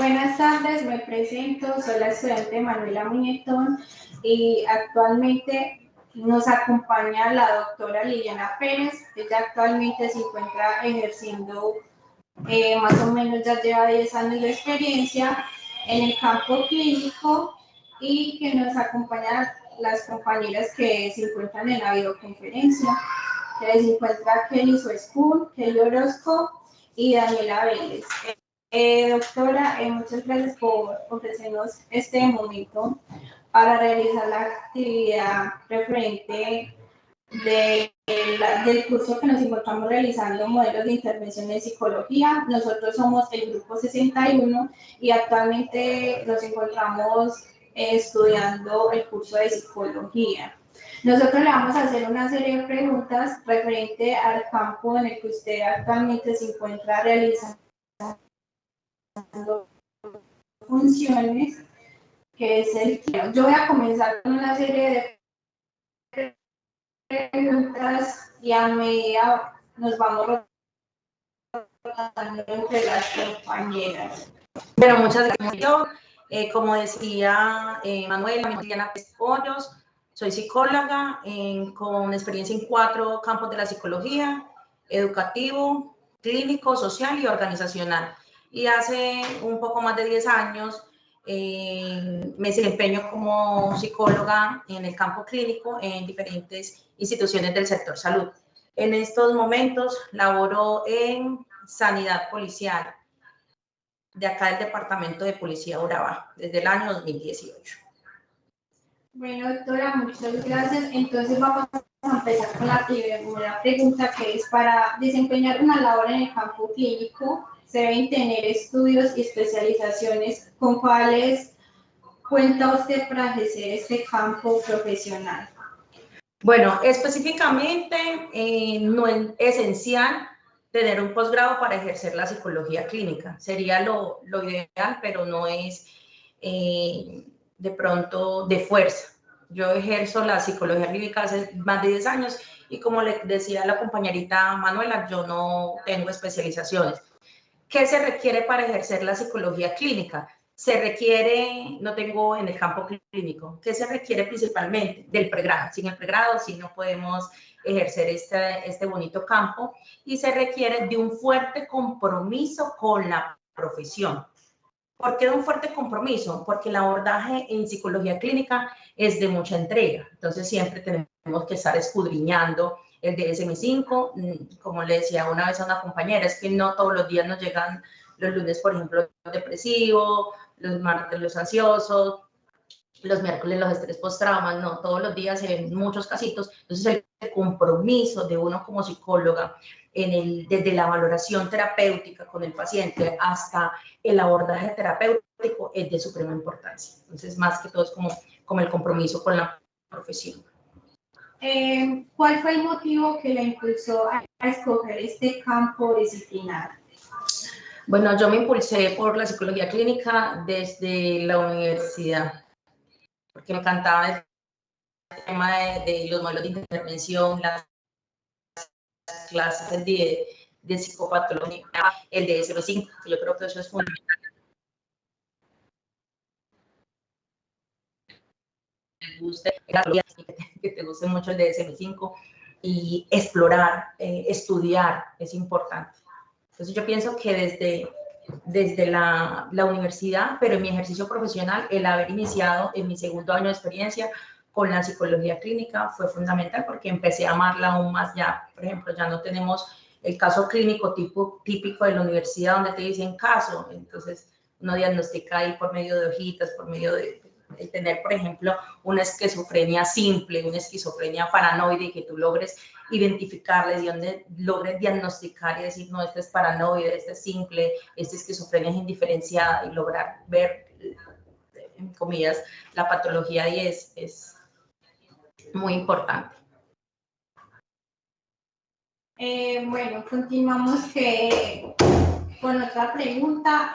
Buenas tardes, me presento, soy la estudiante Manuela Muñetón y actualmente nos acompaña la doctora Liliana Pérez. Ella actualmente se encuentra ejerciendo, más o menos ya lleva 10 años de experiencia en el campo clínico, y que nos acompañan las compañeras que se encuentran en la videoconferencia, que se encuentra Kelly Soescún, Kelly Orozco y Daniela Vélez. Doctora, muchas gracias por ofrecernos este momento para realizar la actividad referente del curso que nos encontramos realizando, modelos de intervención en psicología. Nosotros somos el grupo 61 y actualmente nos encontramos estudiando el curso de psicología. Nosotros le vamos a hacer una serie de preguntas referente al campo en el que usted actualmente se encuentra realizando funciones, que es el... Yo voy a comenzar con una serie de preguntas y a medida nos vamos rotando entre las compañeras. Bueno, muchas gracias. Como decía Manuela, me llamo Liliana Pérez, soy psicóloga con experiencia en 4 campos de la psicología: educativo, clínico, social y organizacional. Y hace un poco más de 10 años me desempeño como psicóloga en el campo clínico en diferentes instituciones del sector salud. En estos momentos laboro en sanidad policial de acá del Departamento de Policía Urabá, desde el año 2018. Bueno, doctora, muchas gracias. Entonces vamos a empezar con la primera pregunta, que es: para desempeñar una labor en el campo clínico, se deben tener estudios y especializaciones. ¿Con cuáles cuenta usted para ejercer este campo profesional? Bueno, específicamente no es esencial tener un posgrado para ejercer la psicología clínica. Sería lo ideal, pero no es de pronto de fuerza. Yo ejerzo la psicología clínica hace más de 10 años y, como le decía la compañerita Manuela, yo no tengo especializaciones. ¿Qué se requiere para ejercer la psicología clínica? Se requiere, no tengo en el campo clínico, ¿qué se requiere principalmente? Del pregrado. Sin el pregrado sí no podemos ejercer este bonito campo, y se requiere de un fuerte compromiso con la profesión. ¿Por qué de un fuerte compromiso? Porque el abordaje en psicología clínica es de mucha entrega, entonces siempre tenemos que estar escudriñando el DSM-5, como le decía una vez a una compañera, es que no todos los días nos llegan los lunes, por ejemplo, los depresivos, los martes los ansiosos, los miércoles los estrés post-trauma, no, todos los días se ven muchos casitos. Entonces el compromiso de uno como psicóloga desde la valoración terapéutica con el paciente hasta el abordaje terapéutico es de suprema importancia. Entonces, más que todo es como el compromiso con la profesión. ¿Cuál fue el motivo que la impulsó a escoger este campo disciplinar? Bueno, yo me impulsé por la psicología clínica desde la universidad, porque me encantaba el tema de los modelos de intervención, las clases de psicopatología, el DSM-5, que yo creo que eso es fundamental. Que te guste mucho el DSM-5 y explorar, estudiar es importante. Entonces yo pienso que desde la universidad, pero en mi ejercicio profesional, el haber iniciado en mi segundo año de experiencia con la psicología clínica fue fundamental, porque empecé a amarla aún más. Ya, por ejemplo, ya no tenemos el caso clínico típico de la universidad donde te dicen caso, entonces uno diagnostica ahí por medio de hojitas, por medio de tener, por ejemplo, una esquizofrenia simple, una esquizofrenia paranoide, y que tú logres identificarles y donde logres diagnosticar y decir, no, este es paranoide, este es simple, esta esquizofrenia es indiferenciada, y lograr ver, en comillas, la patología, y es muy importante. Bueno, continuamos con otra pregunta.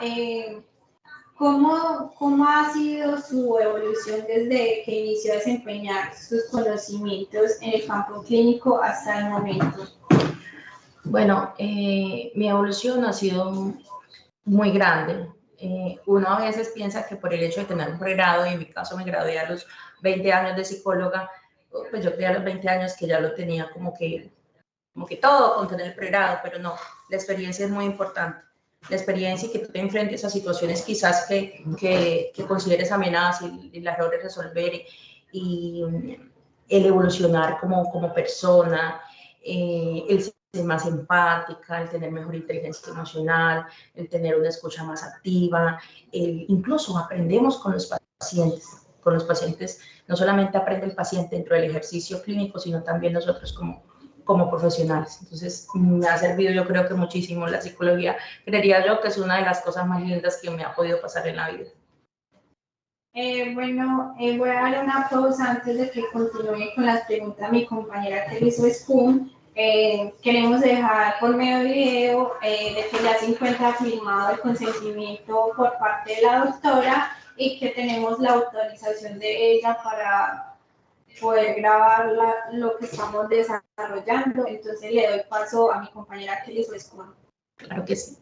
¿Cómo ha sido su evolución desde que inició a desempeñar sus conocimientos en el campo clínico hasta el momento? Bueno, mi evolución ha sido muy grande. uno a veces piensa que por el hecho de tener un pregrado, y en mi caso me gradué a los 20 años de psicóloga, pues yo creía a los 20 años que ya lo tenía como que todo con tener el pregrado, pero no, la experiencia es muy importante. La experiencia y que tú te enfrentes a situaciones quizás que consideres amenazas y las logres resolver y el evolucionar como persona, el ser más empática, el tener mejor inteligencia emocional, el tener una escucha más activa, incluso aprendemos con los pacientes. Con los pacientes no solamente aprende el paciente dentro del ejercicio clínico, sino también nosotros como profesionales. Entonces, me ha servido yo creo que muchísimo la psicología. Creería yo que es una de las cosas más lindas que me ha podido pasar en la vida. Voy a dar una pausa antes de que continúe con las preguntas de mi compañera que hizo Spoon. Queremos dejar por medio de video de que ya se encuentra firmado el consentimiento por parte de la doctora y que tenemos la autorización de ella para poder grabar lo que estamos desarrollando. Entonces le doy paso a mi compañera que hizo Spoon. Claro que sí.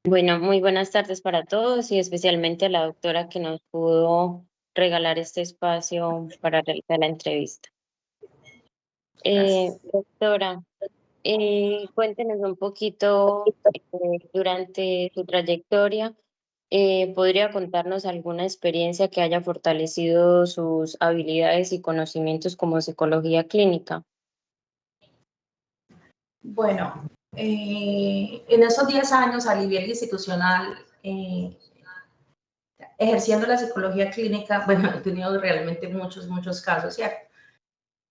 Bueno, muy buenas tardes para todos y especialmente a la doctora que nos pudo regalar este espacio para realizar la entrevista. Doctora, cuéntenos un poquito durante su trayectoria. ¿Podría contarnos alguna experiencia que haya fortalecido sus habilidades y conocimientos como psicología clínica? Bueno, en esos 10 años a nivel institucional, ejerciendo la psicología clínica, bueno, he tenido realmente muchos casos, ¿cierto?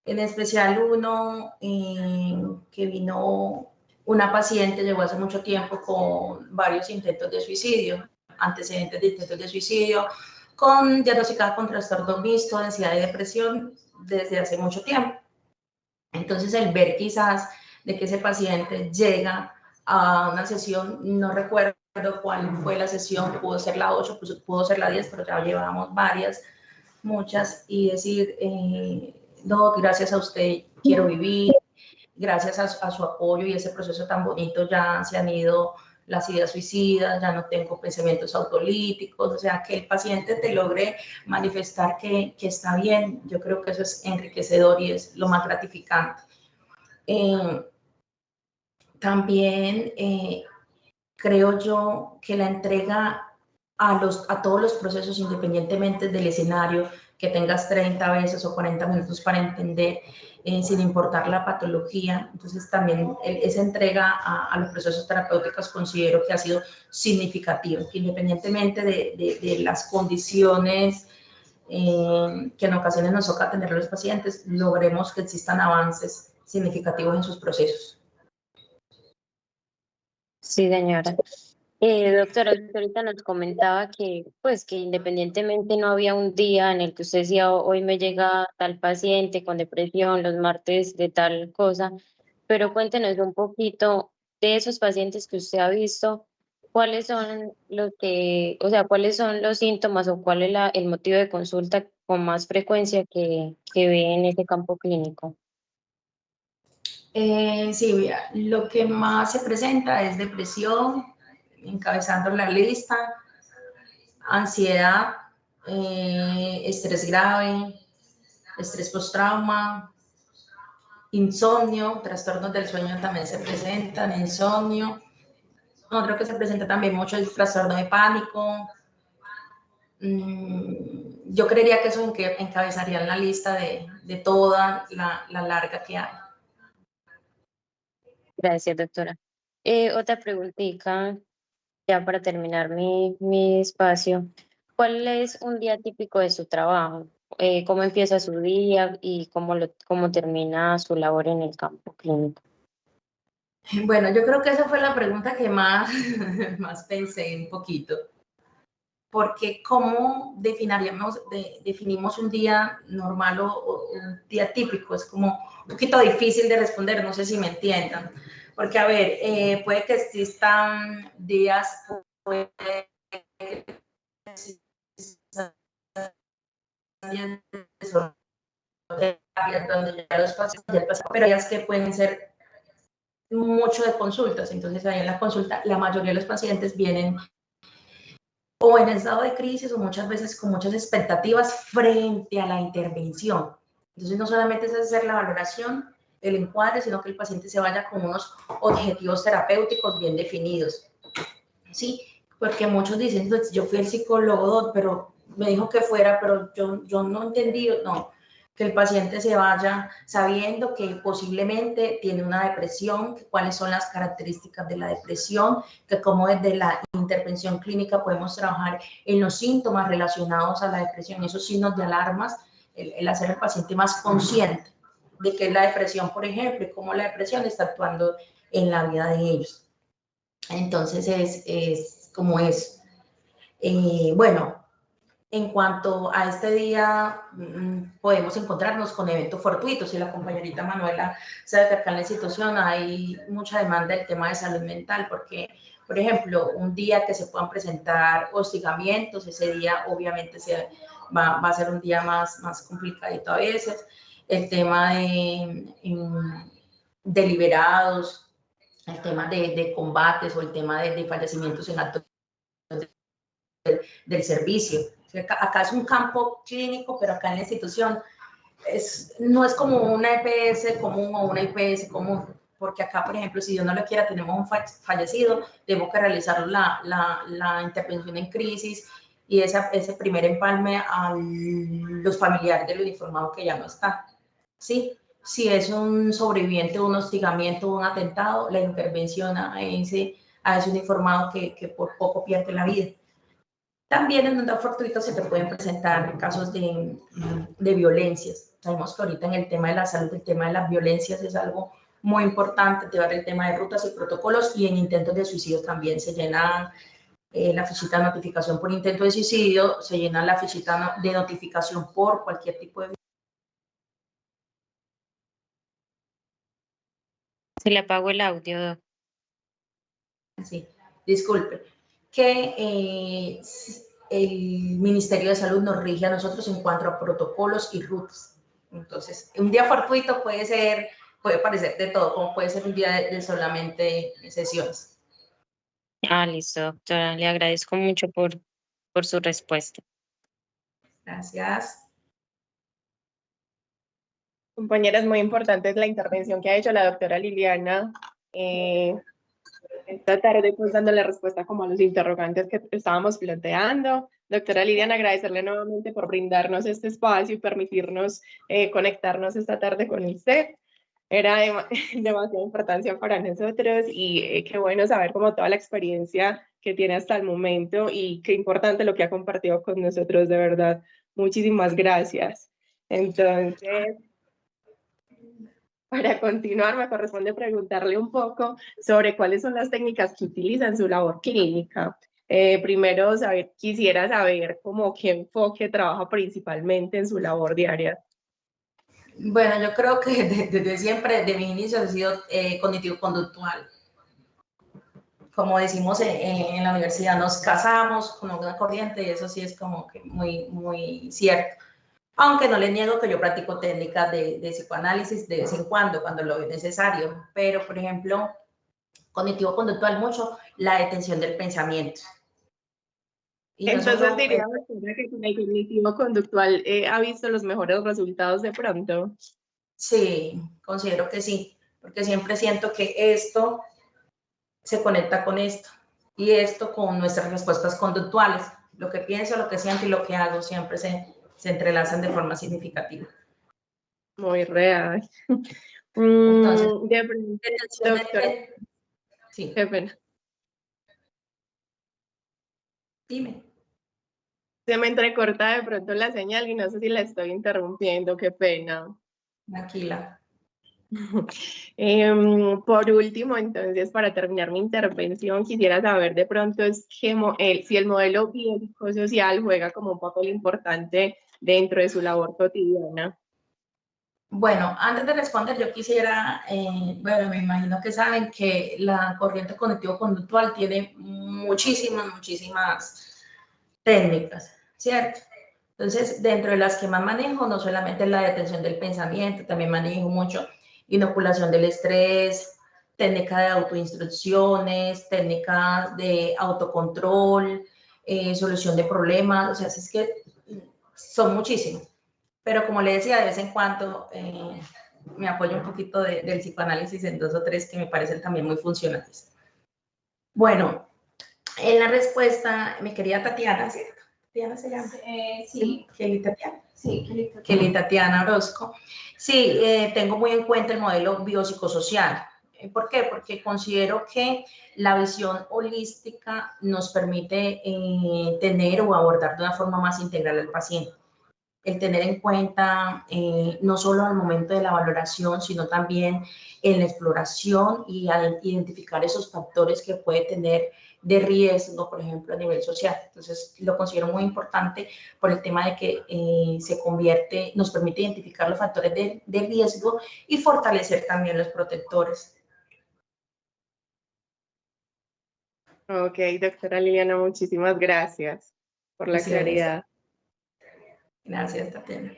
En especial uno que vino, una paciente llegó hace mucho tiempo con varios intentos de suicidio, antecedentes de intentos de suicidio, diagnosticada con trastorno mixto, ansiedad y depresión desde hace mucho tiempo. Entonces, el ver quizás de que ese paciente llega a una sesión, no recuerdo cuál fue la sesión, pudo ser la 8, pudo ser la 10, pero ya llevábamos muchas, y decir, no, gracias a usted quiero vivir, gracias a su apoyo y ese proceso tan bonito ya se han ido las ideas suicidas, ya no tengo pensamientos autolíticos, o sea, que el paciente te logre manifestar que está bien, yo creo que eso es enriquecedor y es lo más gratificante. También creo yo que la entrega a todos los procesos, independientemente del escenario, que tengas 30 veces o 40 minutos para entender, sin importar la patología. Entonces también esa entrega a los procesos terapéuticos considero que ha sido significativo, que independientemente de las condiciones que en ocasiones nos toca atender a los pacientes, logremos que existan avances significativos en sus procesos. Sí, señora. Doctora, usted ahorita nos comentaba que, pues, que independientemente no había un día en el que usted decía, hoy me llega tal paciente con depresión, los martes de tal cosa, pero cuéntenos un poquito de esos pacientes que usted ha visto, cuáles son cuáles son los síntomas o cuál es el motivo de consulta con más frecuencia que ve en ese campo clínico. Sí, mira, lo que más se presenta es depresión, encabezando la lista, ansiedad, estrés grave, estrés postrauma, insomnio, trastornos del sueño también se presentan, insomnio. Otro que se presenta también mucho es el trastorno de pánico. Yo creería que eso encabezaría en la lista de toda la larga que hay. Gracias, doctora. Otra preguntita, ya para terminar mi espacio. ¿Cuál es un día típico de su trabajo? ¿Cómo empieza su día y cómo termina su labor en el campo clínico? Bueno, yo creo que esa fue la pregunta que más pensé un poquito. Porque ¿cómo definimos un día normal o un día típico? Es como un poquito difícil de responder, no sé si me entiendan. Porque, a ver, puede que existan días, donde ya los pacientes, pero días que pueden ser mucho de consultas. Entonces, ahí en la consulta, la mayoría de los pacientes vienen o en estado de crisis o muchas veces con muchas expectativas frente a la intervención. Entonces no solamente es hacer la valoración, el encuadre, sino que el paciente se vaya con unos objetivos terapéuticos bien definidos. ¿Sí? Porque muchos dicen, yo fui el psicólogo, pero me dijo que fuera, pero yo no entendí, no, que el paciente se vaya sabiendo que posiblemente tiene una depresión, que cuáles son las características de la depresión, que cómo desde la intervención clínica podemos trabajar en los síntomas relacionados a la depresión, esos signos de alarmas, el hacer al paciente más consciente de qué es la depresión, por ejemplo, y cómo la depresión está actuando en la vida de ellos. Entonces es como es. Bueno, en cuanto a este día, podemos encontrarnos con eventos fortuitos y la compañerita Manuela sabe que acá en la institución hay mucha demanda del tema de salud mental porque, por ejemplo, un día que se puedan presentar hostigamientos, ese día obviamente va a ser un día más complicadito a veces. El tema de deliberados, el tema de combates o el tema de fallecimientos en actos del servicio. Acá es un campo clínico, pero acá en la institución no es como una EPS común o una IPS común, porque acá, por ejemplo, si Dios no lo quiera, tenemos un fallecido, tenemos que realizar la intervención en crisis y ese primer empalme a los familiares del uniformado que ya no está. ¿Sí? Si es un sobreviviente, un hostigamiento, un atentado, la intervención a ese uniformado que por poco pierde la vida. También en un fortuito se te pueden presentar casos de violencias. Sabemos que ahorita en el tema de la salud, el tema de las violencias es algo muy importante, te va a ver el tema de rutas y protocolos, y en intentos de suicidio también se llena la fichita de notificación por intento de suicidio, se llena la fichita de notificación por cualquier tipo de... Se le apagó el audio. Sí, disculpe. Que el Ministerio de Salud nos rige a nosotros en cuanto a protocolos y rutas. Entonces, un día fortuito puede parecer de todo, como puede ser un día de solamente sesiones. Listo, doctora. Le agradezco mucho por su respuesta. Gracias. Compañeras, muy importante es la intervención que ha hecho la doctora Liliana esta tarde, pues dándole respuesta como a los interrogantes que estábamos planteando. Doctora Liliana, agradecerle nuevamente por brindarnos este espacio y permitirnos conectarnos esta tarde con usted. Era de demasiada importancia para nosotros y qué bueno saber como toda la experiencia que tiene hasta el momento y qué importante lo que ha compartido con nosotros, de verdad. Muchísimas gracias. Entonces, para continuar, me corresponde preguntarle un poco sobre cuáles son las técnicas que utiliza en su labor clínica. Primero, quisiera saber cómo qué enfoque trabaja principalmente en su labor diaria. Bueno, yo creo que desde siempre, de mi inicio, ha sido cognitivo-conductual. Como decimos en la universidad, nos casamos con una corriente y eso sí es como que muy cierto. Aunque no les niego que yo practico técnicas de psicoanálisis de vez en cuando lo veo necesario, pero por ejemplo, cognitivo-conductual mucho, la detención del pensamiento. Y entonces diríamos que con el cognitivo-conductual ha visto los mejores resultados de pronto. Sí, considero que sí, porque siempre siento que esto se conecta con esto y esto con nuestras respuestas conductuales. Lo que pienso, lo que siento y lo que hago siempre se entrelazan de forma significativa. Muy real. Entonces, doctora, sí. qué pena. Dime. Se me entrecorta de pronto la señal y no sé si la estoy interrumpiendo, qué pena. Tranquila. Por último, entonces, para terminar mi intervención, quisiera saber de pronto si el modelo biopsicosocial juega como un papel importante dentro de su labor cotidiana. Bueno, antes de responder, yo quisiera, bueno, me imagino que saben que la corriente cognitivo-conductual tiene muchísimas técnicas, ¿cierto? Entonces, dentro de las que más manejo, no solamente la detención del pensamiento, también manejo mucho inoculación del estrés, técnica de autoinstrucciones, técnicas de autocontrol, solución de problemas, o sea, es que son muchísimos. Pero como le decía, de vez en cuando me apoyo un poquito del psicoanálisis en 2 o 3 que me parecen también muy funcionales. Bueno, en la respuesta, mi querida Tatiana, ¿cierto? ¿Tatiana se llama? Sí. Kelly Tatiana. Sí, Kelly Tatiana. Kelly Tatiana Orozco. Sí, tengo muy en cuenta el modelo biopsicosocial. ¿Por qué? Porque considero que la visión holística nos permite tener o abordar de una forma más integral al paciente. El tener en cuenta no solo al momento de la valoración, sino también en la exploración y al identificar esos factores que puede tener de riesgo, por ejemplo, a nivel social. Entonces, lo considero muy importante por el tema de que nos permite identificar los factores de riesgo y fortalecer también los protectores. Ok, doctora Liliana, muchísimas gracias por la claridad. Gracias, Tatiana.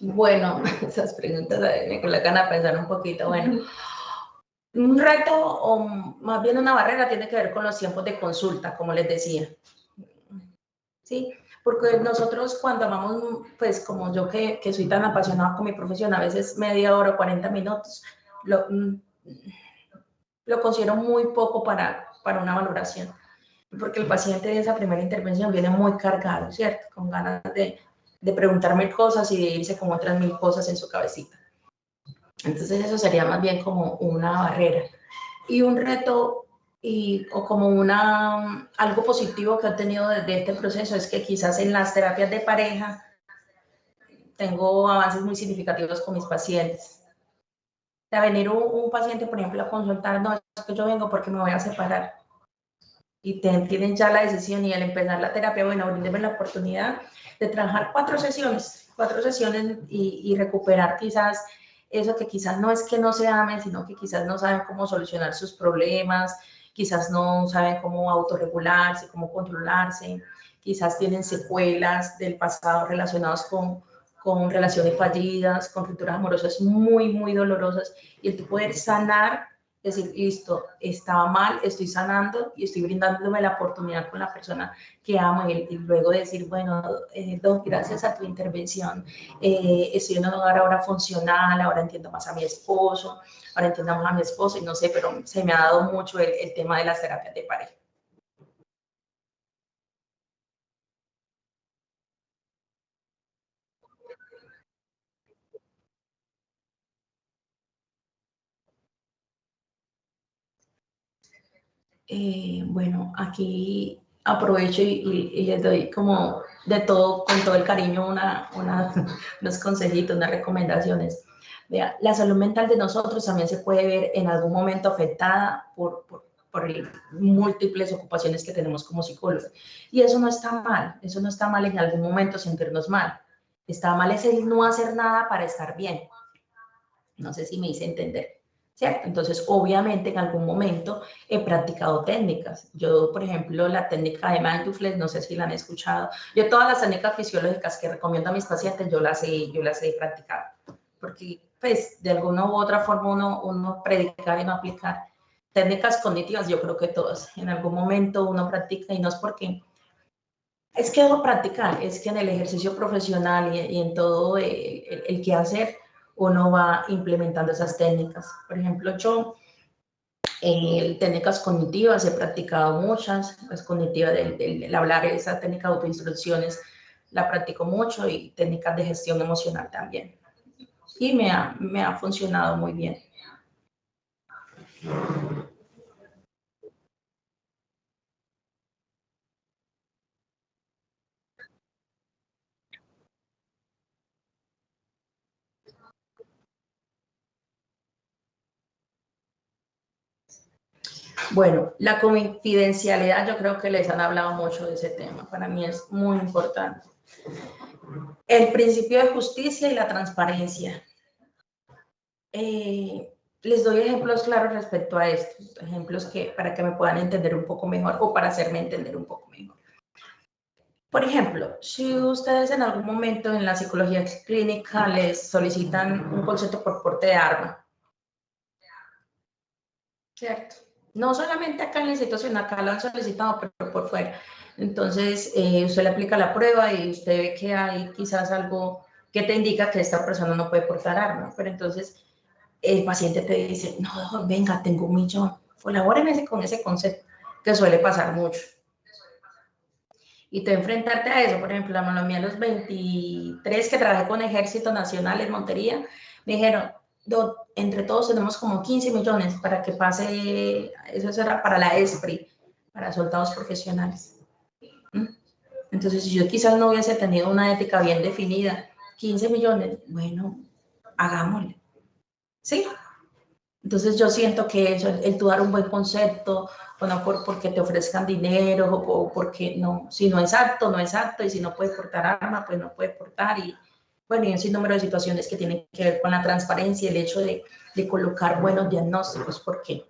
Bueno, esas preguntas me colocan a pensar un poquito. Bueno, un reto o más bien una barrera tiene que ver con los tiempos de consulta, como les decía. Sí, porque nosotros cuando vamos, pues como yo que soy tan apasionada con mi profesión, a veces media hora o 40 minutos, lo considero muy poco para una valoración, porque el paciente de esa primera intervención viene muy cargado, ¿cierto? Con ganas de preguntar 1000 cosas y de irse con otras 1000 cosas en su cabecita. Entonces eso sería más bien como una barrera. Y un reto o como algo positivo que he tenido desde este proceso es que quizás en las terapias de pareja tengo avances muy significativos con mis pacientes. De venir un paciente, por ejemplo, a consultar, no, es que yo vengo porque me voy a separar. Y tienen ya la decisión y al empezar la terapia, bueno, bríndeme la oportunidad de trabajar 4 sesiones y recuperar quizás eso que quizás no es que no se amen, sino que quizás no saben cómo solucionar sus problemas, quizás no saben cómo autorregularse, cómo controlarse, quizás tienen secuelas del pasado relacionadas con relaciones fallidas, con rupturas amorosas muy, muy dolorosas, y el poder sanar, decir, listo, estaba mal, estoy sanando y estoy brindándome la oportunidad con la persona que amo, y luego decir, bueno, Doc, gracias a tu intervención, estoy en un hogar ahora funcional, ahora entiendo más a mi esposo, ahora entiendo más a mi esposo, y no sé, pero se me ha dado mucho el tema de las terapias de pareja. Bueno, aquí aprovecho y les doy como de todo, con todo el cariño, unos consejitos, unas recomendaciones. Vea, la salud mental de nosotros también se puede ver en algún momento afectada por múltiples ocupaciones que tenemos como psicólogos. Y eso no está mal en algún momento sentirnos mal. Está mal es el no hacer nada para estar bien. No sé si me hice entender. ¿Cierto? Entonces, obviamente, en algún momento he practicado técnicas. Yo, por ejemplo, la técnica de mindfulness, no sé si la han escuchado. Yo todas las técnicas fisiológicas que recomiendo a mis pacientes, yo las he practicado. Porque, pues, de alguna u otra forma uno predicar y no aplicar. Técnicas cognitivas, yo creo que todas. En algún momento uno practica y no es porque... Es que debo practicar, es que en el ejercicio profesional y en todo el quehacer, uno va implementando esas técnicas. Por ejemplo, yo técnicas cognitivas, he practicado muchas, las cognitivas del hablar, esa técnica de autoinstrucciones la practico mucho, y técnicas de gestión emocional también. Y me ha funcionado muy bien. Bueno, la confidencialidad, yo creo que les han hablado mucho de ese tema. Para mí es muy importante. El principio de justicia y la transparencia. Les doy ejemplos claros respecto a estos, ejemplos para que me puedan entender un poco mejor o para hacerme entender un poco mejor. Por ejemplo, si ustedes en algún momento en la psicología clínica les solicitan un concepto por porte de arma, ¿cierto? No solamente acá en la institución, acá lo han solicitado, pero por fuera. Entonces, usted le aplica la prueba y usted ve que hay quizás algo que te indica que esta persona no puede portar arma, pero entonces el paciente te dice, no, venga, tengo 1 millón, colabórenme con ese concepto, que suele pasar mucho. Y tú enfrentarte a eso, por ejemplo, a mí a los 23 que trabajé con Ejército Nacional en Montería, me dijeron, entre todos tenemos como 15 millones para que pase, eso era para la ESPRI, para soldados profesionales. Entonces, si yo quizás no hubiese tenido una ética bien definida, 15 millones, bueno, hagámosle. ¿Sí? Entonces yo siento que eso, el tú dar un buen concepto, o no porque te ofrezcan dinero, o porque no, si no es apto, no es apto, y si no puede portar arma, pues no puede portar, y bueno, y un sinnúmero de situaciones que tienen que ver con la transparencia, el hecho de colocar buenos diagnósticos, porque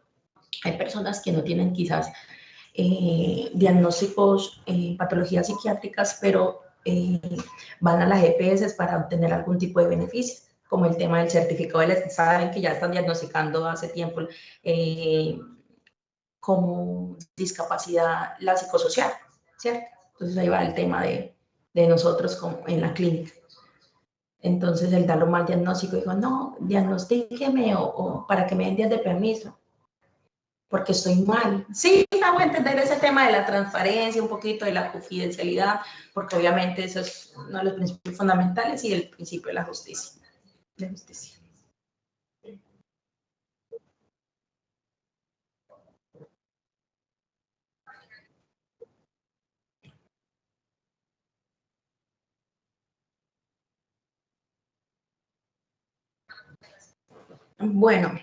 hay personas que no tienen quizás diagnósticos, patologías psiquiátricas, pero van a las EPS para obtener algún tipo de beneficio, como el tema del certificado de saben que ya están diagnosticando hace tiempo como discapacidad la psicosocial, ¿cierto? Entonces ahí va el tema de nosotros como en la clínica. Entonces el darlo mal diagnóstico, dijo, no, diagnostíqueme o para que me den días de permiso, porque estoy mal. Sí, vamos a entender ese tema de la transparencia, un poquito de la confidencialidad, porque obviamente eso es uno de los principios fundamentales y el principio de la justicia. De justicia. Bueno,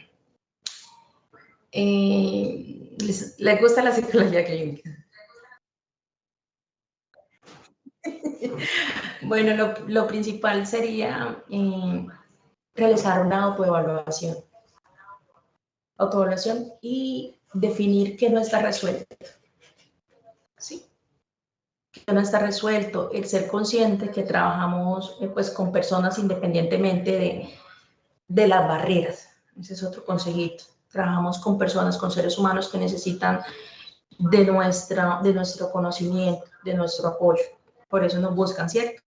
¿les gusta la psicología clínica? Bueno, lo principal sería realizar una autoevaluación. Autoevaluación y definir qué no está resuelto. ¿Sí? Que no está resuelto, el ser consciente que trabajamos pues con personas independientemente de las barreras. Ese es otro consejito. Trabajamos con personas, con seres humanos que necesitan de nuestro conocimiento, de nuestro apoyo. Por eso nos buscan, ¿cierto?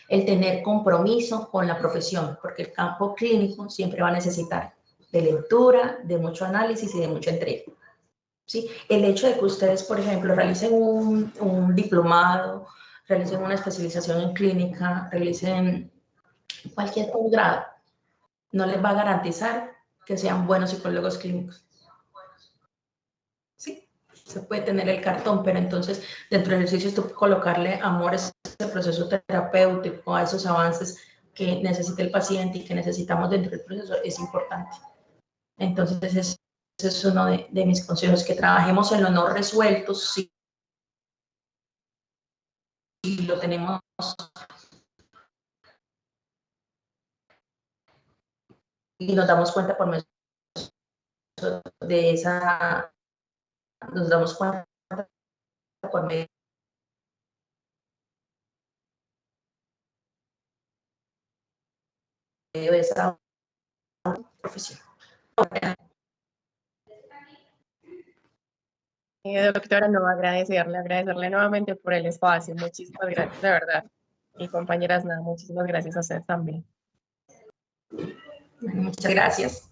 El tener compromiso con la profesión, porque el campo clínico siempre va a necesitar de lectura, de mucho análisis y de mucha entrega. ¿Sí? El hecho de que ustedes, por ejemplo, realicen un diplomado, realicen una especialización en clínica, realicen cualquier posgrado, no les va a garantizar que sean buenos psicólogos clínicos. Sí, se puede tener el cartón, pero entonces dentro del ejercicio tú colocarle amor a ese proceso terapéutico, a esos avances que necesita el paciente y que necesitamos dentro del proceso es importante. Entonces ese es uno de mis consejos, que trabajemos en lo no resuelto, sí, y lo tenemos y nos damos cuenta por medio de esa, nos damos cuenta por medio de esa profesión. Doctora, no agradecerle nuevamente por el espacio. Muchísimas gracias, de verdad. Y compañeras, nada, muchísimas gracias a ustedes también. Muchas gracias.